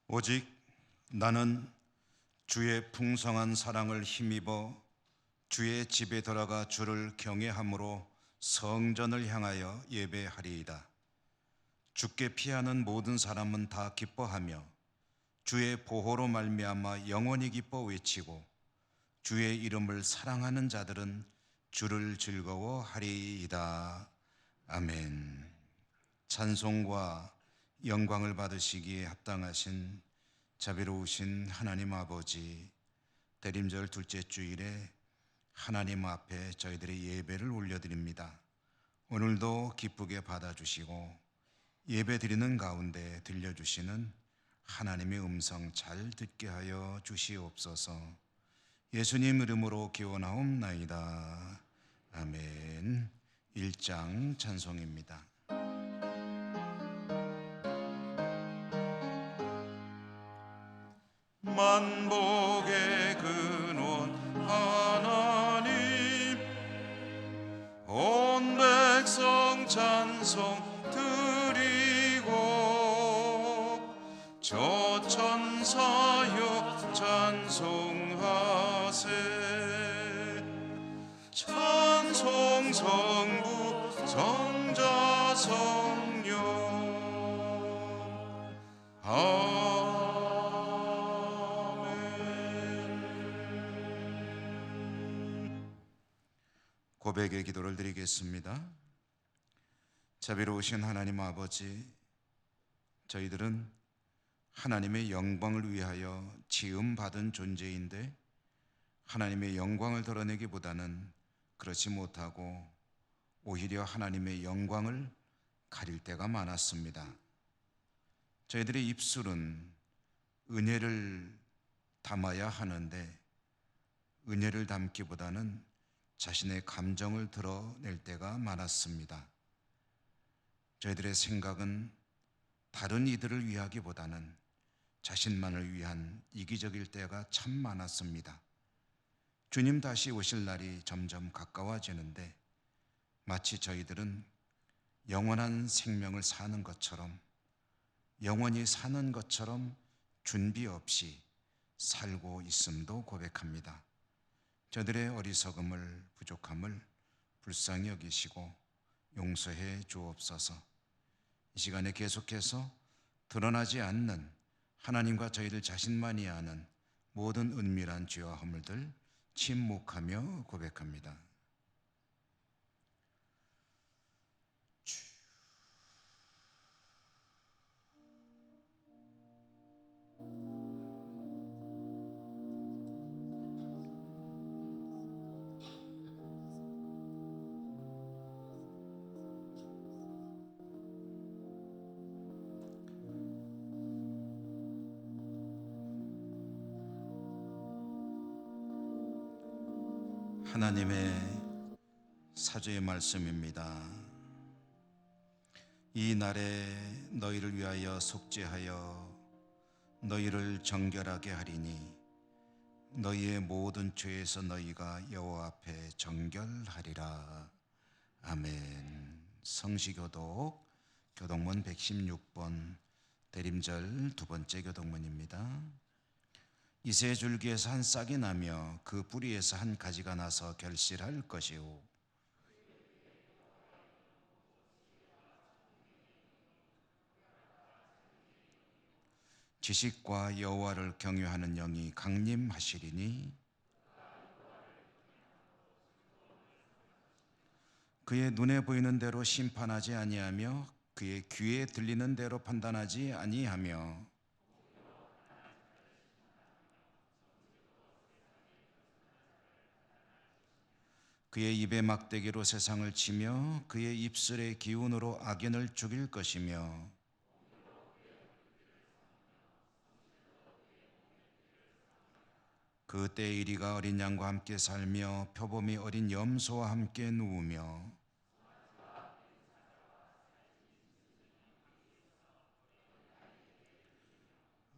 오직 나는 주의 풍성한 사랑을 힘입어 주의 집에 들어가 주를 경외함으로 성전을 향하여 예배하리이다. 주께 피하는 모든 사람은 다 기뻐하며 주의 보호로 말미암아 영원히 기뻐 외치고 주의 이름을 사랑하는 자들은 주를 즐거워하리이다. 아멘. 찬송과 영광을 받으시기에 합당하신 자비로우신 하나님 아버지, 대림절 둘째 주일에 하나님 앞에 저희들의 예배를 올려드립니다. 오늘도 기쁘게 받아주시고 예배 드리는 가운데 들려주시는 하나님의 음성 잘 듣게 하여 주시옵소서. 예수님 이름으로 기원하옵나이다. 아멘. 1장 찬송입니다. 만복의 근원 하나님, 온 백성 찬송 드리고 저 천사여 찬송하세. 찬송 성부 성자 성령 고백의 기도를 드리겠습니다. 자비로우신 하나님 아버지, 저희들은 하나님의 영광을 위하여 지음받은 존재인데 하나님의 영광을 드러내기보다는 그렇지 못하고 오히려 하나님의 영광을 가릴 때가 많았습니다. 저희들의 입술은 은혜를 담아야 하는데 은혜를 담기보다는 자신의 감정을 드러낼 때가 많았습니다. 저희들의 생각은 다른 이들을 위하기보다는 자신만을 위한 이기적일 때가 참 많았습니다. 주님 다시 오실 날이 점점 가까워지는데 마치 저희들은 영원한 생명을 사는 것처럼, 영원히 사는 것처럼 준비 없이 살고 있음도 고백합니다. 저들의 어리석음을, 부족함을 불쌍히 여기시고 용서해 주옵소서. 이 시간에 계속해서 드러나지 않는 하나님과 저희들 자신만이 아는 모든 은밀한 죄와 허물들 침묵하며 고백합니다. 하나님의 사죄의 말씀입니다. 이 날에 너희를 위하여 속죄하여 너희를 정결하게 하리니 너희의 모든 죄에서 너희가 여호와 앞에 정결하리라. 아멘. 성시교독 교독문 116번 대림절 두 번째 교독문입니다. 이새 줄기에서 한 싹이 나며 그 뿌리에서 한 가지가 나서 결실할 것이요 지식과 여호와를 경외하는 영이 강림하시리니 그의 눈에 보이는 대로 심판하지 아니하며 그의 귀에 들리는 대로 판단하지 아니하며 그의 입에 막대기로 세상을 치며 그의 입술의 기운으로 악인을 죽일 것이며 그 때 이리가 어린 양과 함께 살며 표범이 어린 염소와 함께 누우며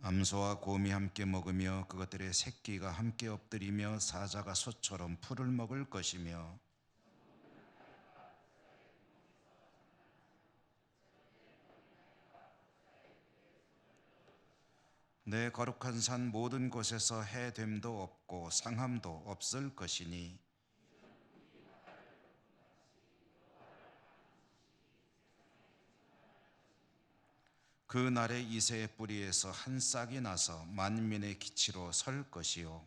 암소와 곰이 함께 먹으며 그것들의 새끼가 함께 엎드리며 사자가 소처럼 풀을 먹을 것이며 내 거룩한 산 모든 곳에서 해됨도 없고 상함도 없을 것이니 그 날에 이새의 뿌리에서 한 싹이 나서 만민의 기치로 설 것이요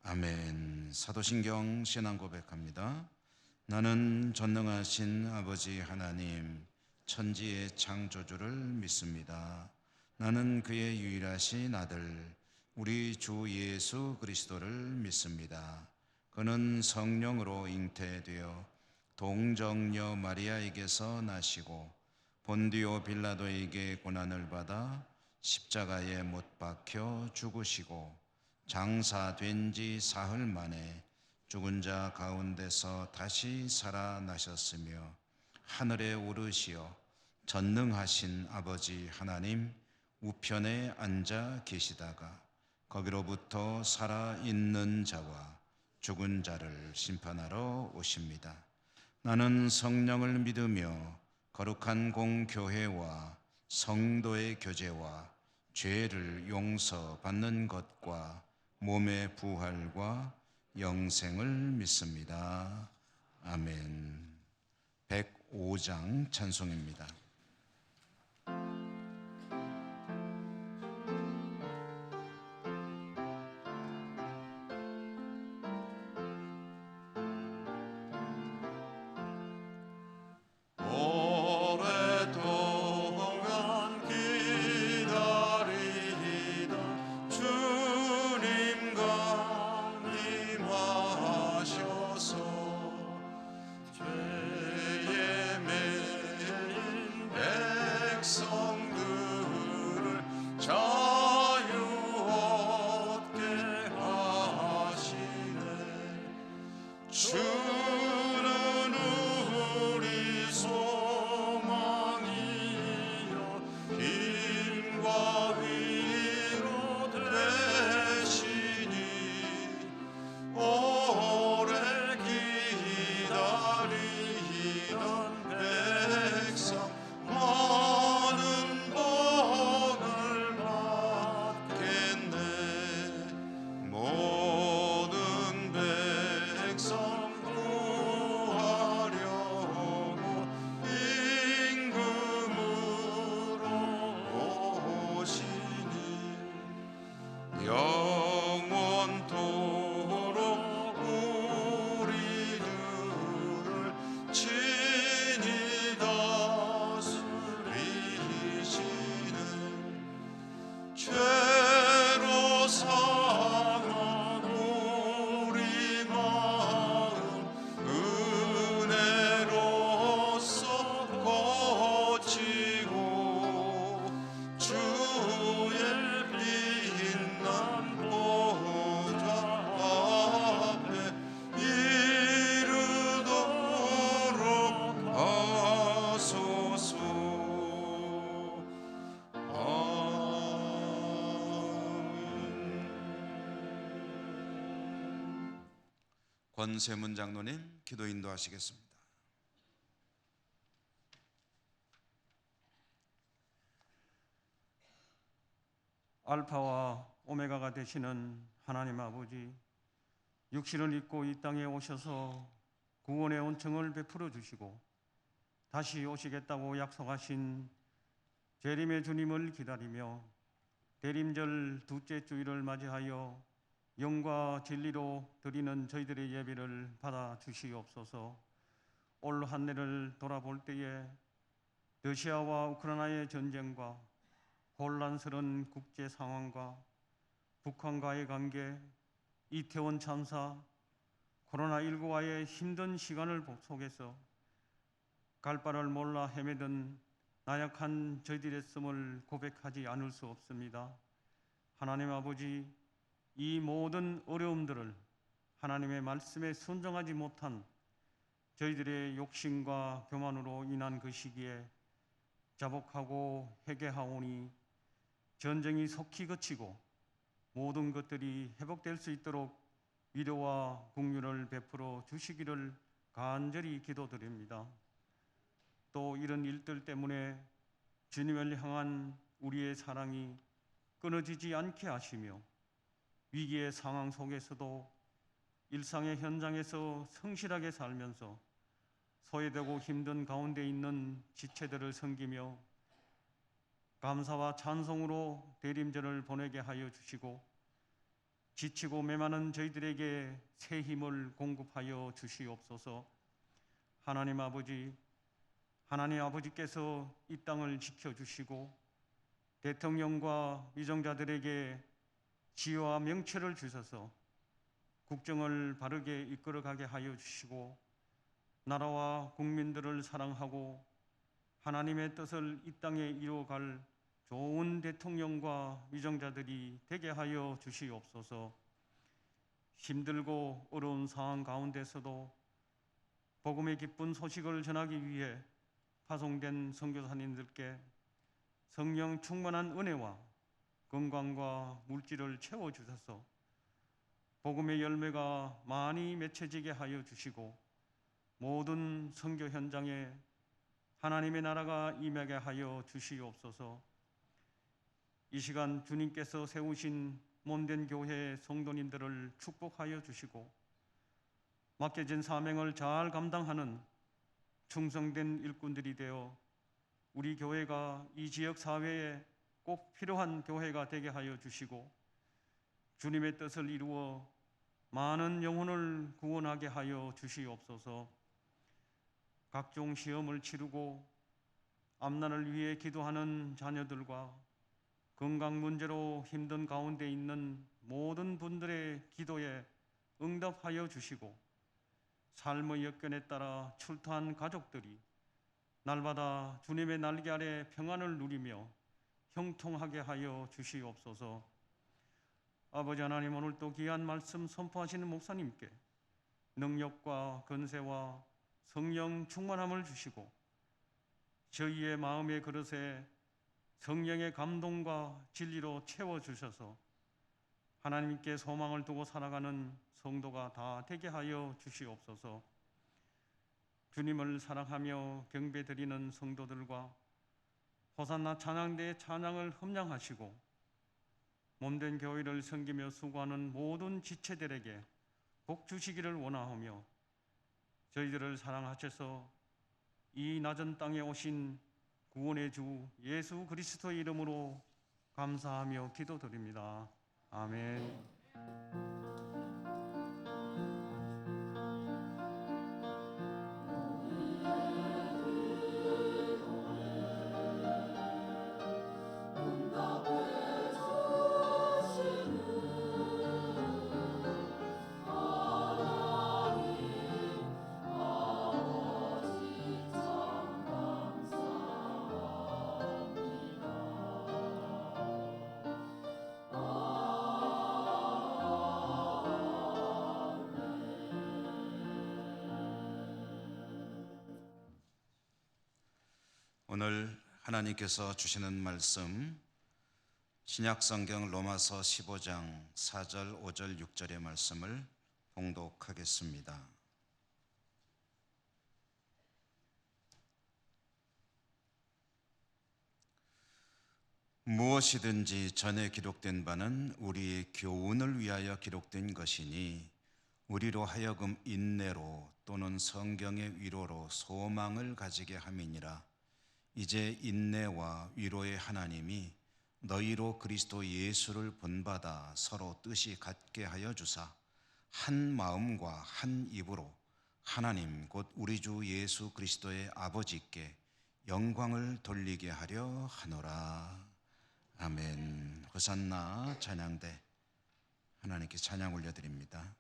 아멘. 사도신경 신앙 고백합니다. 나는 전능하신 아버지 하나님 천지의 창조주를 믿습니다. 나는 그의 유일하신 아들 우리 주 예수 그리스도를 믿습니다. 그는 성령으로 잉태되어 동정녀 마리아에게서 나시고 본디오 빌라도에게 고난을 받아 십자가에 못 박혀 죽으시고 장사된 지 사흘 만에 죽은 자 가운데서 다시 살아나셨으며 하늘에 오르시어 전능하신 아버지 하나님 우편에 앉아 계시다가 거기로부터 살아있는 자와 죽은 자를 심판하러 오십니다. 나는 성령을 믿으며 거룩한 공교회와 성도의 교제와 죄를 용서받는 것과 몸의 부활과 영생을 믿습니다. 아멘. 105장 찬송입니다. 권세문 장로님 기도 인도하시겠습니다. 알파와 오메가가 되시는 하나님 아버지, 육신을 입고 이 땅에 오셔서 구원의 온청을 베풀어 주시고 다시 오시겠다고 약속하신 재림의 주님을 기다리며 대림절 둘째 주일을 맞이하여 영과 진리로 드리는 저희들의 예배를 받아 주시옵소서. 올 한 해를 돌아볼 때에 러시아와 우크라이나의 전쟁과 혼란스러운 국제 상황과 북한과의 관계, 이태원 참사, 코로나19와의 힘든 시간을 속에서 갈 바를 몰라 헤매던 나약한 저희들의 삶을 고백하지 않을 수 없습니다. 하나님 아버지, 이 모든 어려움들을 하나님의 말씀에 순종하지 못한 저희들의 욕심과 교만으로 인한 그 시기에 자복하고 회개하오니 전쟁이 속히 그치고 모든 것들이 회복될 수 있도록 위로와 긍휼을 베풀어 주시기를 간절히 기도드립니다. 또 이런 일들 때문에 주님을 향한 우리의 사랑이 끊어지지 않게 하시며 위기의 상황 속에서도 일상의 현장에서 성실하게 살면서 소외되고 힘든 가운데 있는 지체들을 섬기며 감사와 찬송으로 대림절을 보내게 하여 주시고 지치고 메마른 저희들에게 새 힘을 공급하여 주시옵소서. 하나님 아버지께서 이 땅을 지켜주시고 대통령과 위정자들에게 지혜와 명철을 주셔서 국정을 바르게 이끌어가게 하여 주시고 나라와 국민들을 사랑하고 하나님의 뜻을 이 땅에 이루어갈 좋은 대통령과 위정자들이 되게 하여 주시옵소서. 힘들고 어려운 상황 가운데서도 복음의 기쁜 소식을 전하기 위해 파송된 선교사님들께 성령 충만한 은혜와 건강과 물질을 채워주셔서 복음의 열매가 많이 맺혀지게 하여 주시고 모든 선교 현장에 하나님의 나라가 임하게 하여 주시옵소서. 이 시간 주님께서 세우신 몸된 교회 성도님들을 축복하여 주시고 맡겨진 사명을 잘 감당하는 충성된 일꾼들이 되어 우리 교회가 이 지역 사회에 꼭 필요한 교회가 되게 하여 주시고 주님의 뜻을 이루어 많은 영혼을 구원하게 하여 주시옵소서. 각종 시험을 치르고 앞날을 위해 기도하는 자녀들과 건강 문제로 힘든 가운데 있는 모든 분들의 기도에 응답하여 주시고 삶의 여건에 따라 출토한 가족들이 날마다 주님의 날개 아래 평안을 누리며 형통하게 하여 주시옵소서. 아버지 하나님, 오늘 또 귀한 말씀 선포하시는 목사님께 능력과 건세와 성령 충만함을 주시고 저희의 마음의 그릇에 성령의 감동과 진리로 채워주셔서 하나님께 소망을 두고 살아가는 성도가 다 되게 하여 주시옵소서. 주님을 사랑하며 경배드리는 성도들과 호산나 찬양대의 찬양을 흠량하시고 몸된 교회를 섬기며 수고하는 모든 지체들에게 복 주시기를 원하오며 저희들을 사랑하셔서 이 낮은 땅에 오신 구원의 주 예수 그리스도의 이름으로 감사하며 기도드립니다. 아멘. 오늘 하나님께서 주시는 말씀 신약성경 로마서 15장 4절, 5절, 6절의 말씀을 봉독하겠습니다. 무엇이든지 전에 기록된 바는 우리의 교훈을 위하여 기록된 것이니 우리로 하여금 인내로 또는 성경의 위로로 소망을 가지게 함이니라. 이제 인내와 위로의 하나님이 너희로 그리스도 예수를 본받아 서로 뜻이 같게 하여 주사 한 마음과 한 입으로 하나님 곧 우리 주 예수 그리스도의 아버지께 영광을 돌리게 하려 하노라. 아멘. 호산나 찬양대 하나님께 찬양 올려드립니다.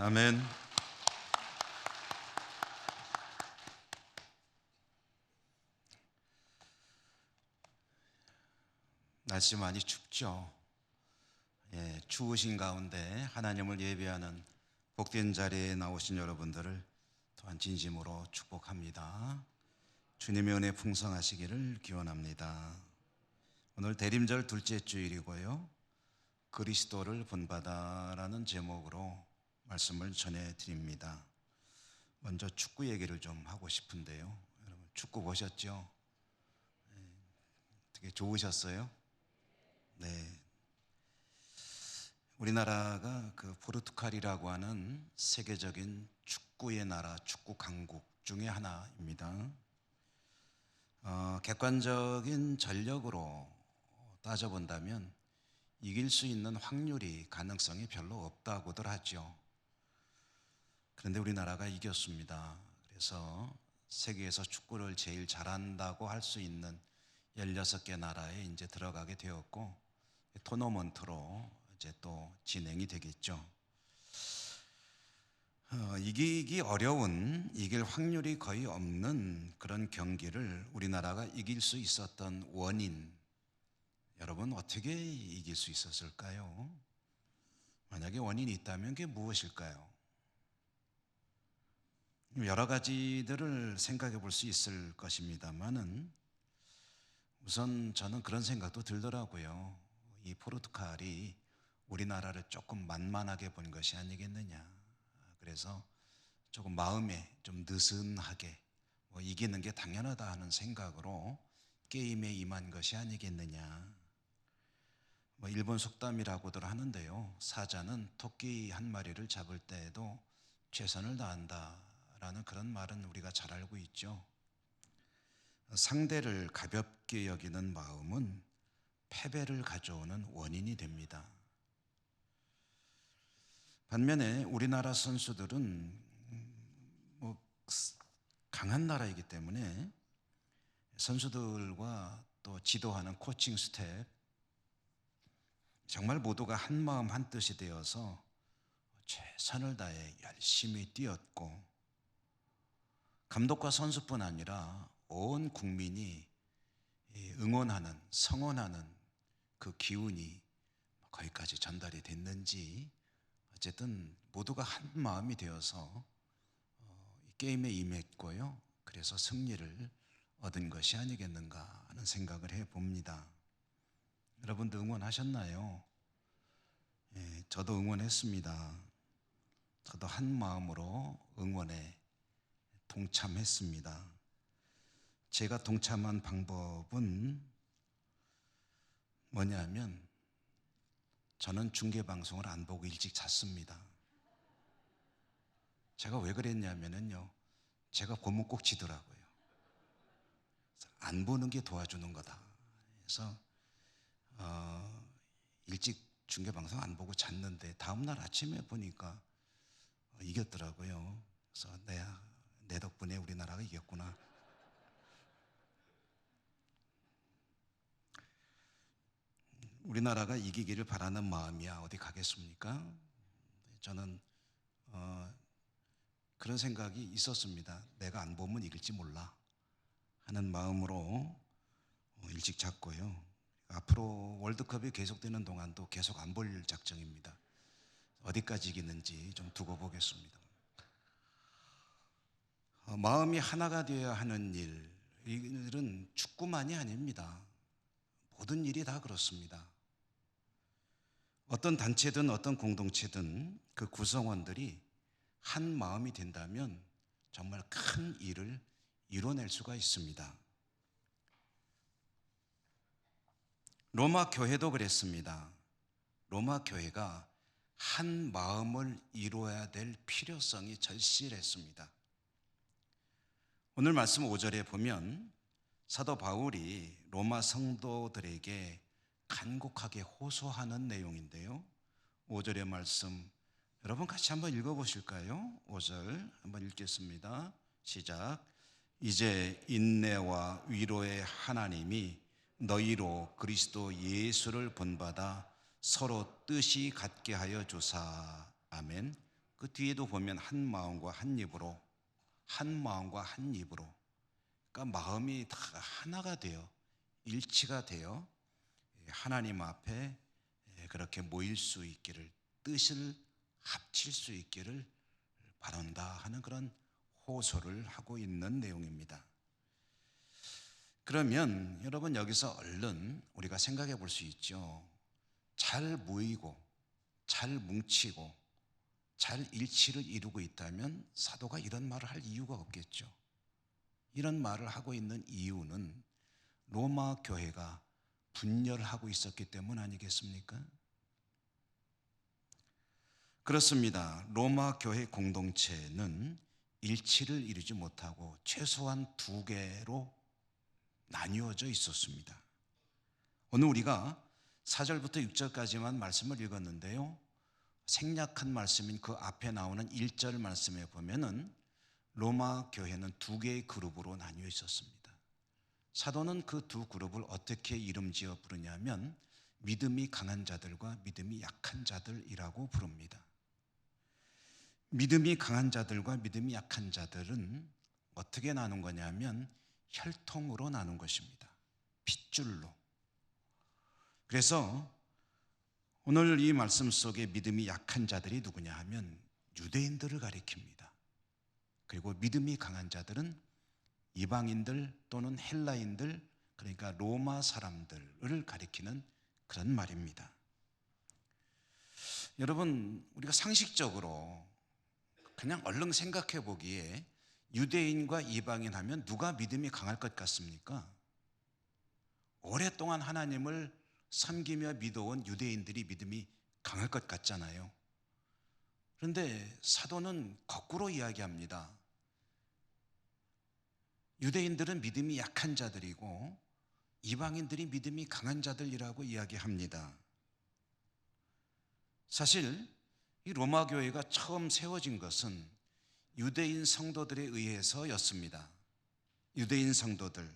아멘. 날씨 많이 춥죠. 예, 추우신 가운데 하나님을 예배하는 복된 자리에 나오신 여러분들을 또한 진심으로 축복합니다. 주님의 은혜 풍성하시기를 기원합니다. 오늘 대림절 둘째 주일이고요. 그리스도를 본받아라는 제목으로 말씀을 전해드립니다. 먼저 축구 얘기를 좀 하고 싶은데요. 여러분 축구 보셨죠? 되게 좋으셨어요? 네. 우리나라가 그 포르투갈이라고 하는 세계적인 축구의 나라, 축구 강국 중에 하나입니다. 객관적인 전력으로 따져본다면 이길 수 있는 확률이, 가능성이 별로 없다고들 하죠. 그런데 우리나라가 이겼습니다. 그래서 세계에서 축구를 제일 잘한다고 할 수 있는 16개 나라에 이제 들어가게 되었고, 토너먼트로 이제 또 진행이 되겠죠. 이기기 어려운, 이길 확률이 거의 없는 그런 경기를 우리나라가 이길 수 있었던 원인, 여러분 어떻게 이길 수 있었을까요? 만약에 원인이 있다면 그게 무엇일까요? 여러 가지들을 생각해 볼 수 있을 것입니다만은 우선 저는 그런 생각도 들더라고요. 이 포르투갈이 우리나라를 조금 만만하게 본 것이 아니겠느냐. 그래서 조금 마음에 좀 느슨하게 이기는 게 당연하다 하는 생각으로 게임에 임한 것이 아니겠느냐. 일본 속담이라고들 하는데요. 사자는 토끼 한 마리를 잡을 때에도 최선을 다한다라는 그런 말은 우리가 잘 알고 있죠. 상대를 가볍게 여기는 마음은 패배를 가져오는 원인이 됩니다. 반면에 우리나라 선수들은 강한 나라이기 때문에 선수들과 또 지도하는 코칭 스텝 정말 모두가 한 마음 한 뜻이 되어서 최선을 다해 열심히 뛰었고, 감독과 선수뿐 아니라 온 국민이 응원하는, 성원하는 그 기운이 거기까지 전달이 됐는지 어쨌든 모두가 한 마음이 되어서 게임에 임했고요. 그래서 승리를 얻은 것이 아니겠는가 하는 생각을 해봅니다. 여러분도 응원하셨나요? 예, 저도 응원했습니다. 저도 한 마음으로 응원에 동참했습니다. 제가 동참한 방법은 뭐냐면 저는 중계방송을 안 보고 일찍 잤습니다. 제가 왜 그랬냐면요, 제가 보면 꼭 지더라고요. 안 보는 게 도와주는 거다. 그래서 일찍 중계방송 안 보고 잤는데 다음날 아침에 보니까 이겼더라고요. 그래서 내 덕분에 우리나라가 이겼구나. 우리나라가 이기기를 바라는 마음이야 어디 가겠습니까? 저는 그런 생각이 있었습니다. 내가 안 보면 이길지 몰라 하는 마음으로 일찍 잤고요. 앞으로 월드컵이 계속되는 동안도 계속 안 볼 작정입니다. 어디까지 이기는지 좀 두고 보겠습니다. 마음이 하나가 되어야 하는 일은 축구만이 아닙니다. 모든 일이 다 그렇습니다. 어떤 단체든 어떤 공동체든 그 구성원들이 한 마음이 된다면 정말 큰 일을 이뤄낼 수가 있습니다. 로마 교회도 그랬습니다. 로마 교회가 한 마음을 이루어야 될 필요성이 절실했습니다. 오늘 말씀 5절에 보면 사도 바울이 로마 성도들에게 간곡하게 호소하는 내용인데요. 5절의 말씀 여러분 같이 한번 읽어보실까요? 5절 한번 읽겠습니다. 시작. 이제 인내와 위로의 하나님이 너희로 그리스도 예수를 본받아 서로 뜻이 같게 하여 주사. 아멘. 그 뒤에도 보면 한 마음과 한 입으로, 한 마음과 한 입으로, 그러니까 마음이 다 하나가 되어 일치가 되어 하나님 앞에 그렇게 모일 수 있기를, 뜻을 합칠 수 있기를 바란다 하는 그런 호소를 하고 있는 내용입니다. 그러면 여러분, 여기서 얼른 우리가 생각해 볼 수 있죠. 잘 모이고 잘 뭉치고 잘 일치를 이루고 있다면 사도가 이런 말을 할 이유가 없겠죠. 이런 말을 하고 있는 이유는 로마 교회가 분열하고 있었기 때문 아니겠습니까? 그렇습니다. 로마 교회 공동체는 일치를 이루지 못하고 최소한 두 개로 나뉘어져 있었습니다. 오늘 우리가 4절부터 6절까지만 말씀을 읽었는데요, 생략한 말씀인 그 앞에 나오는 1절 말씀에 보면은 로마 교회는 두 개의 그룹으로 나뉘어 있었습니다. 사도는 그 두 그룹을 어떻게 이름지어 부르냐면 믿음이 강한 자들과 믿음이 약한 자들이라고 부릅니다. 믿음이 강한 자들과 믿음이 약한 자들은 어떻게 나눈 거냐면 혈통으로 나눈 것입니다. 핏줄로. 그래서 오늘 이 말씀 속에 믿음이 약한 자들이 누구냐 하면 유대인들을 가리킵니다. 그리고 믿음이 강한 자들은 이방인들 또는 헬라인들, 그러니까 로마 사람들을 가리키는 그런 말입니다. 여러분, 우리가 상식적으로 그냥 얼른 생각해 보기에 유대인과 이방인 하면 누가 믿음이 강할 것 같습니까? 오랫동안 하나님을 섬기며 믿어온 유대인들이 믿음이 강할 것 같잖아요. 그런데 사도는 거꾸로 이야기합니다. 유대인들은 믿음이 약한 자들이고 이방인들이 믿음이 강한 자들이라고 이야기합니다. 사실 이 로마 교회가 처음 세워진 것은 유대인 성도들에 의해서였습니다. 유대인 성도들,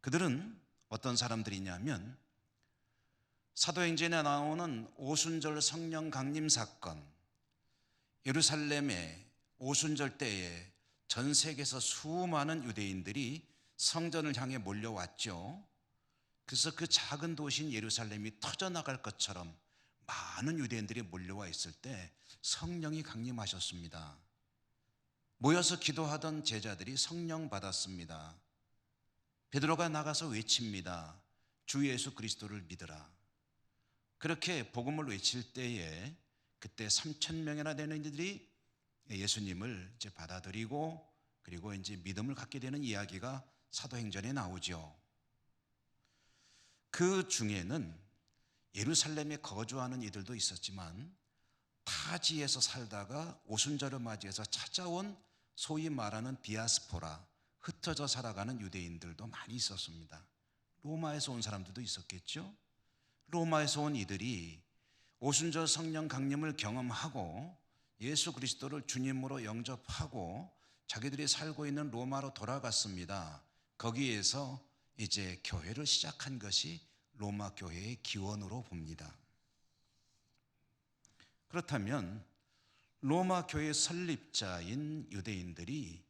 그들은 어떤 사람들이냐면 사도행전에 나오는 오순절 성령 강림 사건, 예루살렘의 오순절 때에 전 세계에서 수많은 유대인들이 성전을 향해 몰려왔죠. 그래서 그 작은 도시인 예루살렘이 터져나갈 것처럼 많은 유대인들이 몰려와 있을 때 성령이 강림하셨습니다. 모여서 기도하던 제자들이 성령 받았습니다. 베드로가 나가서 외칩니다. 주 예수 그리스도를 믿으라. 그렇게 복음을 외칠 때에 그때 3,000명이나 되는 이들이 예수님을 이제 받아들이고 그리고 이제 믿음을 갖게 되는 이야기가 사도행전에 나오죠. 그 중에는 예루살렘에 거주하는 이들도 있었지만 타지에서 살다가 오순절을 맞이해서 찾아온 소위 말하는 디아스포라, 흩어져 살아가는 유대인들도 많이 있었습니다. 로마에서 온 사람들도 있었겠죠. 로마에서 온 이들이 오순절 성령 강림을 경험하고 예수 그리스도를 주님으로 영접하고 자기들이 살고 있는 로마로 돌아갔습니다. 거기에서 이제 교회를 시작한 것이 로마 교회의 기원으로 봅니다. 그렇다면 로마 교회 설립자인 유대인들이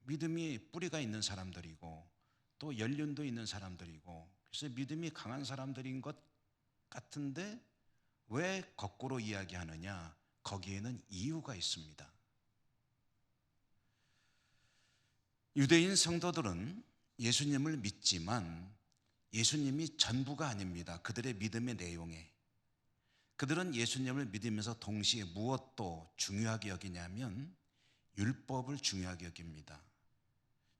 믿음이 뿌리가 있는 사람들이고 또 연륜도 있는 사람들이고 그래서 믿음이 강한 사람들인 것 같은데 왜 거꾸로 이야기하느냐? 거기에는 이유가 있습니다. 유대인 성도들은 예수님을 믿지만 예수님이 전부가 아닙니다. 그들의 믿음의 내용에. 그들은 예수님을 믿으면서 동시에 무엇도 중요하게 여기냐면 율법을 중요하게 여깁니다.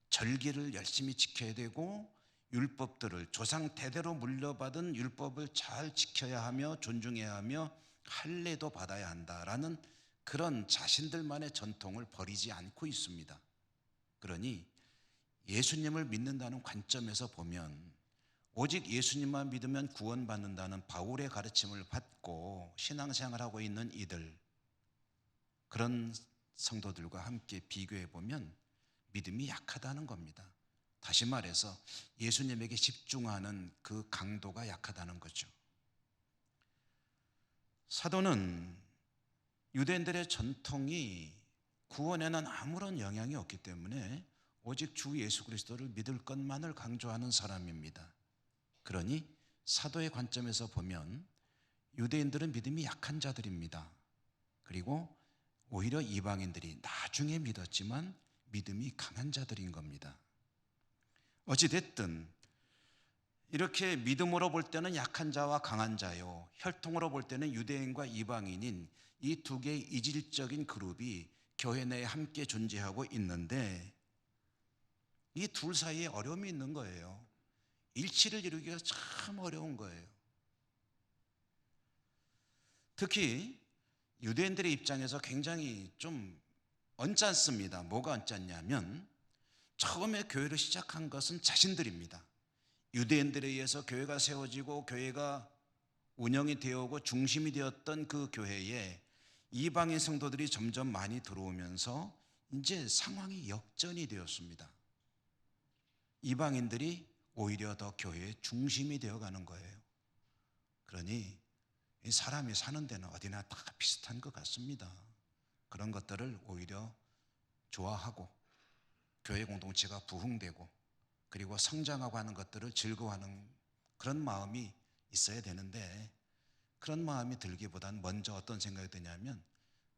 절기를 열심히 지켜야 되고 율법들을 조상 대대로 물려받은 율법을 잘 지켜야 하며 존중해야 하며 할례도 받아야 한다라는 그런 자신들만의 전통을 버리지 않고 있습니다. 그러니 예수님을 믿는다는 관점에서 보면 오직 예수님만 믿으면 구원받는다는 바울의 가르침을 받고 신앙생활하고 있는 이들, 그런 성도들과 함께 비교해 보면 믿음이 약하다는 겁니다. 다시 말해서 예수님에게 집중하는 그 강도가 약하다는 거죠. 사도는 유대인들의 전통이 구원에는 아무런 영향이 없기 때문에 오직 주 예수 그리스도를 믿을 것만을 강조하는 사람입니다. 그러니 사도의 관점에서 보면 유대인들은 믿음이 약한 자들입니다. 그리고 오히려 이방인들이 나중에 믿었지만 믿음이 강한 자들인 겁니다. 어찌됐든 이렇게 믿음으로 볼 때는 약한 자와 강한 자요, 혈통으로 볼 때는 유대인과 이방인인 이 두 개의 이질적인 그룹이 교회 내에 함께 존재하고 있는데 이 둘 사이에 어려움이 있는 거예요. 일치를 이루기가 참 어려운 거예요. 특히 유대인들의 입장에서 굉장히 좀 언짢습니다. 뭐가 언짢냐면 처음에 교회를 시작한 것은 자신들입니다. 유대인들에 의해서 교회가 세워지고 교회가 운영이 되어오고 중심이 되었던 그 교회에 이방인 성도들이 점점 많이 들어오면서 이제 상황이 역전이 되었습니다. 이방인들이 오히려 더 교회의 중심이 되어가는 거예요. 그러니 이 사람이 사는 데는 어디나 다 비슷한 것 같습니다. 그런 것들을 오히려 좋아하고 교회 공동체가 부흥되고 그리고 성장하고 하는 것들을 즐거워하는 그런 마음이 있어야 되는데 그런 마음이 들기보단 먼저 어떤 생각이 드냐면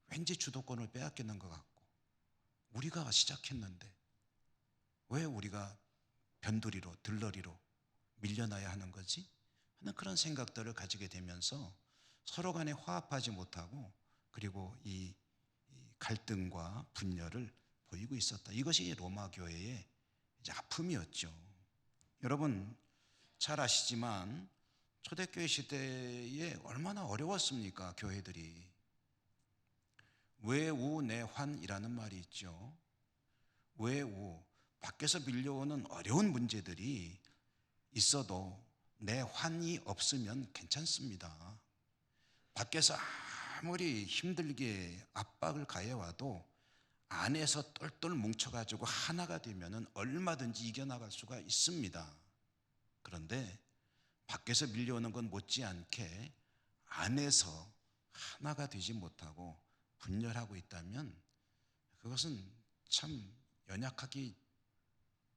왠지 주도권을 빼앗기는 것 같고 우리가 시작했는데 왜 우리가 변두리로 들러리로 밀려나야 하는 거지? 하는 그런 생각들을 가지게 되면서 서로 간에 화합하지 못하고 그리고 이 갈등과 분열을 보이고 있었다. 이것이 로마 교회의 이제 아픔이었죠. 여러분 잘 아시지만 초대교회 시대에 얼마나 어려웠습니까? 교회들이. 외우내환이라는 말이 있죠. 외우, 밖에서 밀려오는 어려운 문제들이 있어도 내환이 없으면 괜찮습니다. 밖에서 아무리 힘들게 압박을 가해와도 안에서 똘똘 뭉쳐가지고 하나가 되면 얼마든지 이겨나갈 수가 있습니다. 그런데 밖에서 밀려오는 건 못지않게 안에서 하나가 되지 못하고 분열하고 있다면 그것은 참 연약하기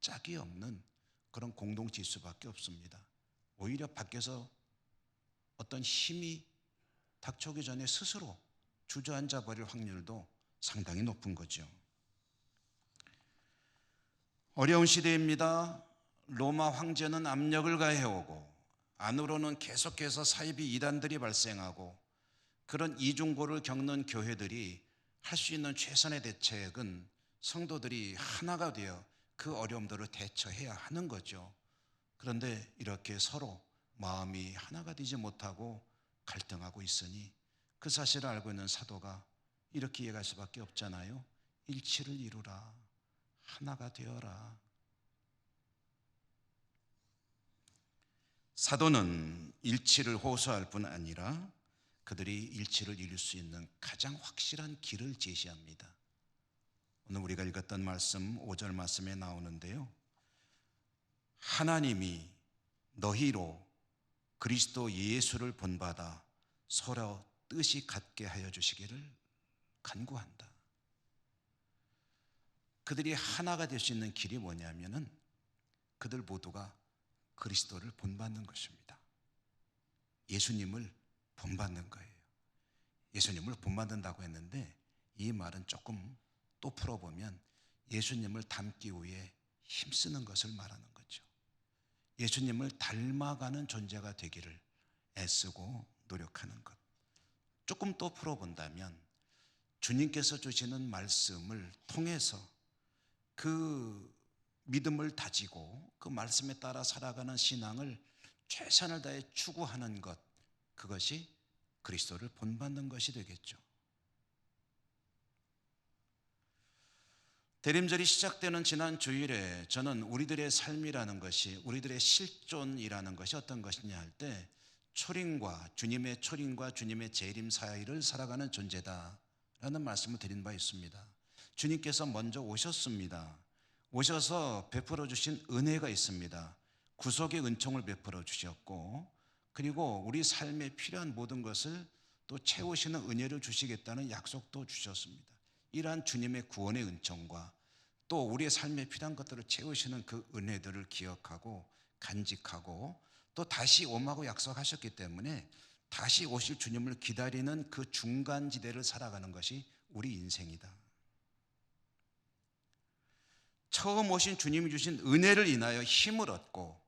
짝이 없는 그런 공동체일 수밖에 없습니다. 오히려 밖에서 어떤 힘이 닥쳐오기 전에 스스로 주저앉아 버릴 확률도 상당히 높은 거죠. 어려운 시대입니다. 로마 황제는 압력을 가해오고 안으로는 계속해서 사이비 이단들이 발생하고 그런 이중고를 겪는 교회들이 할 수 있는 최선의 대책은 성도들이 하나가 되어 그 어려움들을 대처해야 하는 거죠. 그런데 이렇게 서로 마음이 하나가 되지 못하고 갈등하고 있으니 그 사실을 알고 있는 사도가 이렇게 이해할 수밖에 없잖아요. 일치를 이루라. 하나가 되어라. 사도는 일치를 호소할 뿐 아니라 그들이 일치를 이룰 수 있는 가장 확실한 길을 제시합니다. 오늘 우리가 읽었던 말씀 5절 말씀에 나오는데요. 하나님이 너희로 그리스도 예수를 본받아 서로 뜻이 같게 하여 주시기를 간구한다. 그들이 하나가 될 수 있는 길이 뭐냐면은 그들 모두가 그리스도를 본받는 것입니다. 예수님을 본받는 거예요. 예수님을 본받는다고 했는데 이 말은 조금 또 풀어보면 예수님을 닮기 위해 힘쓰는 것을 말하는 거죠. 예수님을 닮아가는 존재가 되기를 애쓰고 노력하는 것. 조금 또 풀어본다면 주님께서 주시는 말씀을 통해서 그 믿음을 다지고 그 말씀에 따라 살아가는 신앙을 최선을 다해 추구하는 것, 그것이 그리스도를 본받는 것이 되겠죠. 대림절이 시작되는 지난 주일에 저는 우리들의 삶이라는 것이, 우리들의 실존이라는 것이 어떤 것이냐 할 때 초림과 주님의 재림 사이를 살아가는 존재다라는 말씀을 드린 바 있습니다. 주님께서 먼저 오셨습니다. 오셔서 베풀어 주신 은혜가 있습니다. 구속의 은총을 베풀어 주셨고 그리고 우리 삶에 필요한 모든 것을 또 채우시는 은혜를 주시겠다는 약속도 주셨습니다. 이러한 주님의 구원의 은총과 또 우리의 삶에 필요한 것들을 채우시는 그 은혜들을 기억하고 간직하고 또 다시 오마고 약속하셨기 때문에 다시 오실 주님을 기다리는 그 중간지대를 살아가는 것이 우리 인생이다. 처음 오신 주님이 주신 은혜를 인하여 힘을 얻고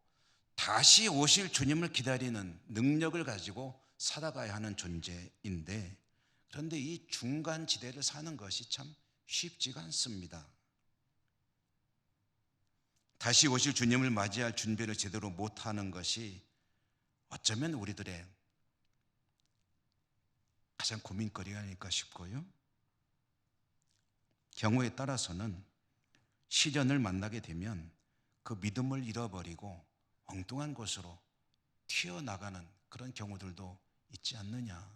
다시 오실 주님을 기다리는 능력을 가지고 살아가야 하는 존재인데, 그런데 이 중간지대를 사는 것이 참 쉽지가 않습니다. 다시 오실 주님을 맞이할 준비를 제대로 못하는 것이 어쩌면 우리들의 가장 고민거리가 아닐까 싶고요. 경우에 따라서는 시련을 만나게 되면 그 믿음을 잃어버리고 엉뚱한 곳으로 튀어나가는 그런 경우들도 있지 않느냐.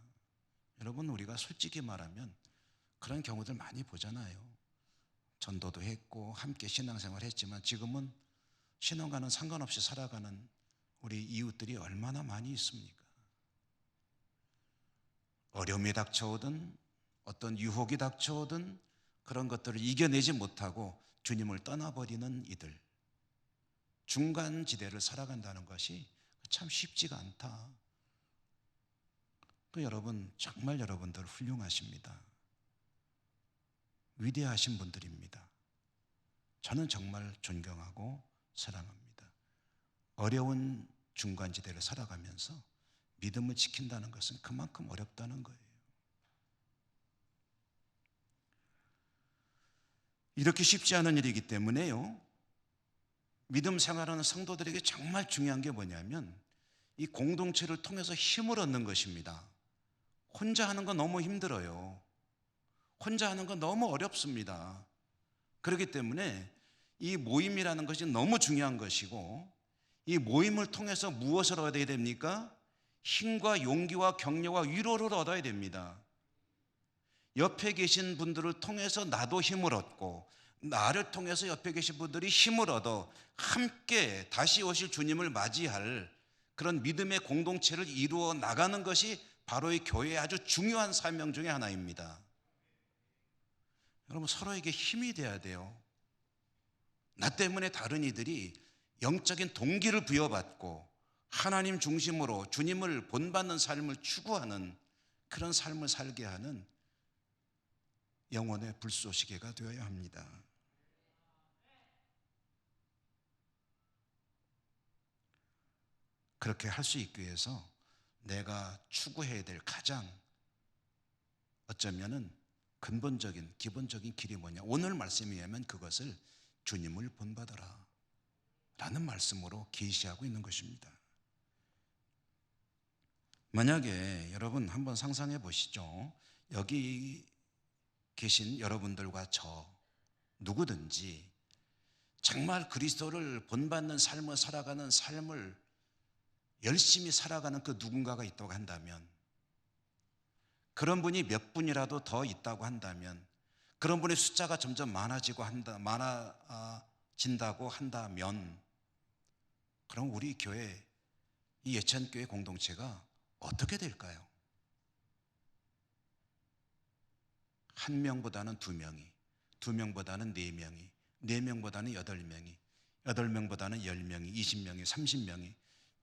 여러분, 우리가 솔직히 말하면 그런 경우들 많이 보잖아요. 전도도 했고 함께 신앙생활 했지만 지금은 신앙과는 상관없이 살아가는 우리 이웃들이 얼마나 많이 있습니까? 어려움이 닥쳐오든 어떤 유혹이 닥쳐오든 그런 것들을 이겨내지 못하고 주님을 떠나버리는 이들, 중간지대를 살아간다는 것이 참 쉽지가 않다. 그 여러분, 정말 여러분들 훌륭하십니다. 위대하신 분들입니다. 저는 정말 존경하고 사랑합니다. 어려운 중간지대를 살아가면서 믿음을 지킨다는 것은 그만큼 어렵다는 거예요. 이렇게 쉽지 않은 일이기 때문에요, 믿음 생활하는 성도들에게 정말 중요한 게 뭐냐면 이 공동체를 통해서 힘을 얻는 것입니다. 혼자 하는 건 너무 힘들어요. 혼자 하는 건 너무 어렵습니다. 그렇기 때문에 이 모임이라는 것이 너무 중요한 것이고, 이 모임을 통해서 무엇을 얻어야 됩니까? 힘과 용기와 격려와 위로를 얻어야 됩니다. 옆에 계신 분들을 통해서 나도 힘을 얻고, 나를 통해서 옆에 계신 분들이 힘을 얻어 함께 다시 오실 주님을 맞이할 그런 믿음의 공동체를 이루어 나가는 것이 바로 이 교회의 아주 중요한 사명 중에 하나입니다. 여러분, 서로에게 힘이 돼야 돼요. 나 때문에 다른 이들이 영적인 동기를 부여받고 하나님 중심으로 주님을 본받는 삶을 추구하는 그런 삶을 살게 하는 영혼의 불쏘시개가 되어야 합니다. 그렇게 할 수 있기 위해서 내가 추구해야 될 가장 어쩌면은 근본적인 기본적인 길이 뭐냐, 오늘 말씀에 의하면 그것을 주님을 본받아라 라는 말씀으로 계시하고 있는 것입니다. 만약에 여러분 한번 상상해 보시죠. 여기 계신 여러분들과 저 누구든지 정말 그리스도를 본받는 삶을 살아가는 삶을 열심히 살아가는 그 누군가가 있다고 한다면, 그런 분이 몇 분이라도 더 있다고 한다면, 그런 분의 숫자가 점점 많아진다고 한다면, 그럼 우리 교회, 이 예천교회 공동체가 어떻게 될까요? 한 명보다는 두 명이, 두 명보다는 네 명이, 네 명보다는 8명이, 8명보다는 10명이, 20명이, 30명이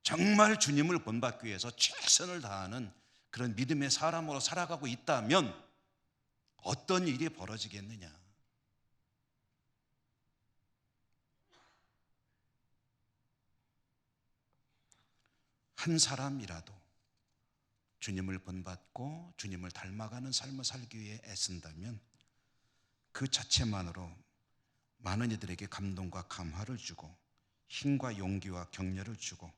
정말 주님을 본받기 위해서 최선을 다하는 그런 믿음의 사람으로 살아가고 있다면 어떤 일이 벌어지겠느냐? 한 사람이라도 주님을 본받고 주님을 닮아가는 삶을 살기 위해 애쓴다면 그 자체만으로 많은 이들에게 감동과 감화를 주고 힘과 용기와 격려를 주고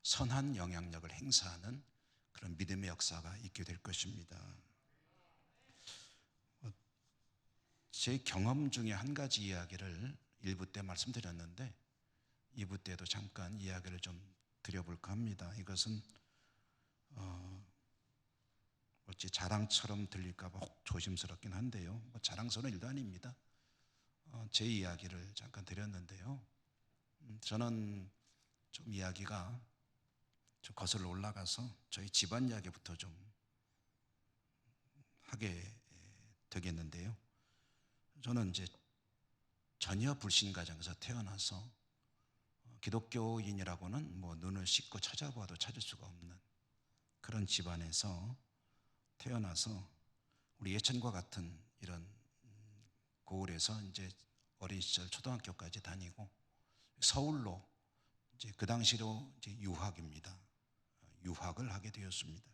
선한 영향력을 행사하는 그런 믿음의 역사가 있게 될 것입니다. 제 경험 중에 한 가지 이야기를 1부 때 말씀드렸는데 2부 때도 잠깐 이야기를 좀 드려볼까 합니다. 이것은 어찌 자랑처럼 들릴까 봐 조심스럽긴 한데요, 자랑스러운 일도 아닙니다. 제 이야기를 잠깐 드렸는데요, 저는 좀 이야기가 좀 거슬러 올라가서 저희 집안 이야기부터 좀 하게 되겠는데요. 저는 이제 전혀 불신 가정에서 태어나서 기독교인이라고는 뭐 눈을 씻고 찾아봐도 찾을 수가 없는 그런 집안에서 태어나서 우리 예천과 같은 이런 고을에서 이제 어린 시절 초등학교까지 다니고 서울로 이제 그 당시로 이제 유학입니다. 유학을 하게 되었습니다.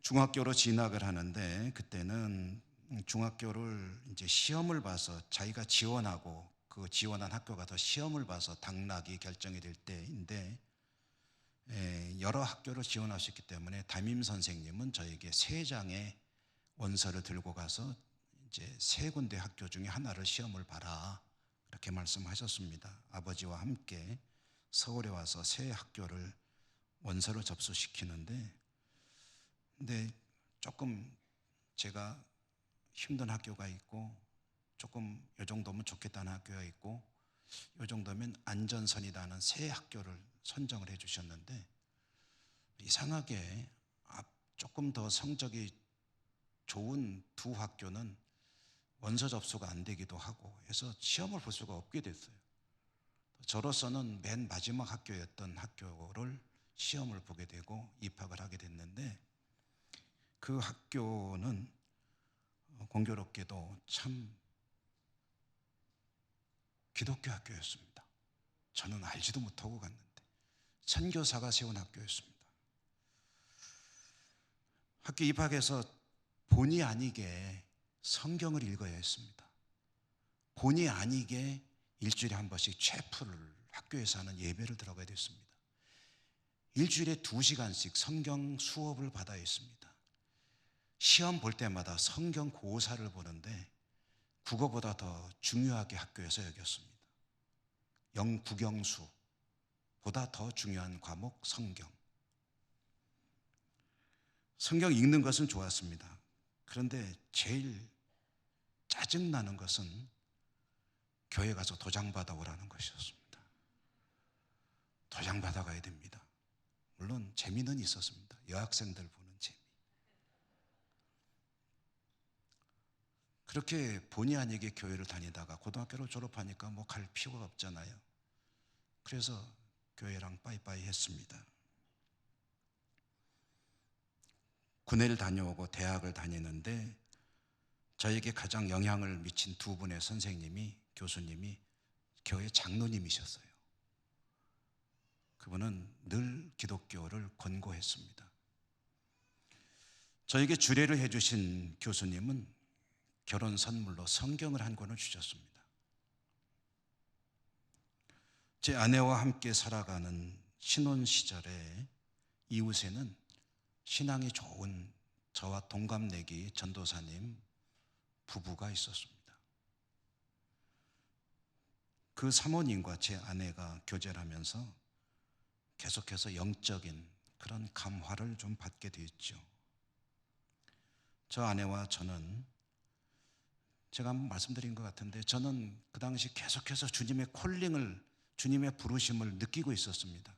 중학교로 진학을 하는데 그때는 중학교를 이제 시험을 봐서 자기가 지원하고 그 지원한 학교가 더 시험을 봐서 당락이 결정이 될 때인데 여러 학교를 지원하셨기 때문에 담임 선생님은 저에게 3장의 원서를 들고 가서 이제 3군데 학교 중에 하나를 시험을 봐라 이렇게 말씀하셨습니다. 아버지와 함께 서울에 와서 3학교를 원서를 접수시키는데 근데 조금 제가 힘든 학교가 있고 조금 이 정도면 좋겠다는 학교가 있고 이 정도면 안전선이다는 3 학교를 선정을 해 주셨는데 이상하게 조금 더 성적이 좋은 2 학교는 원서 접수가 안 되기도 하고 해서 시험을 볼 수가 없게 됐어요. 저로서는 맨 마지막 학교였던 학교를 시험을 보게 되고 입학을 하게 됐는데 그 학교는 공교롭게도 참 기독교 학교였습니다. 저는 알지도 못하고 갔는데 선교사가 세운 학교였습니다. 학교 입학해서 본의 아니게 성경을 읽어야 했습니다. 본의 아니게 일주일에 한 번씩 체프를 학교에서 하는 예배를 들어가야 됐습니다. 일주일에 2시간씩 성경 수업을 받아야 했습니다. 시험 볼 때마다 성경 고사를 보는데 국어보다 더 중요하게 학교에서 여겼습니다. 영국영수보다 더 중요한 과목 성경. 성경 읽는 것은 좋았습니다. 그런데 제일 짜증나는 것은 교회 가서 도장 받아오라는 것이었습니다. 도장 받아가야 됩니다. 물론 재미는 있었습니다. 여학생들 보는 재미. 그렇게 본의 아니게 교회를 다니다가 고등학교를 졸업하니까 뭐 갈 필요가 없잖아요. 그래서 교회랑 빠이빠이 했습니다. 군대를 다녀오고 대학을 다니는데 저에게 가장 영향을 미친 2분의 선생님이 교수님이 교회 장로님이셨어요. 그분은 늘 기독교를 권고했습니다. 저에게 주례를 해주신 교수님은 결혼 선물로 성경을 한 권을 주셨습니다. 제 아내와 함께 살아가는 신혼 시절에 이웃에는 신앙이 좋은 저와 동갑내기 전도사님 부부가 있었습니다. 그 사모님과 제 아내가 교제를 하면서 계속해서 영적인 그런 감화를 좀 받게 되었죠. 저 아내와 저는 제가 한번 말씀드린 것 같은데 저는 그 당시 계속해서 주님의 콜링을 주님의 부르심을 느끼고 있었습니다.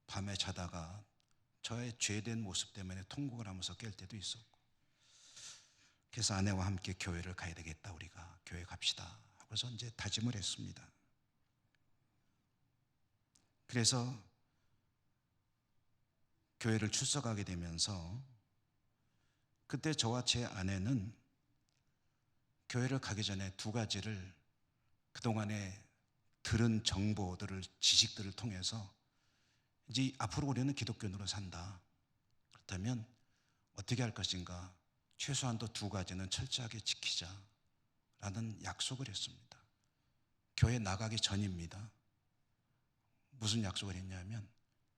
밤에 자다가 저의 죄된 모습 때문에 통곡을 하면서 깰 때도 있었고 그래서 아내와 함께 교회를 가야 되겠다. 우리가 교회 갑시다. 하고서 이제 다짐을 했습니다. 그래서 교회를 출석하게 되면서 그때 저와 제 아내는 교회를 가기 전에 2가지를 그동안에 들은 정보들을 지식들을 통해서 이제 앞으로 우리는 기독교인으로 산다. 그렇다면 어떻게 할 것인가? 최소한도 2가지는 철저하게 지키자라는 약속을 했습니다. 교회 나가기 전입니다. 무슨 약속을 했냐면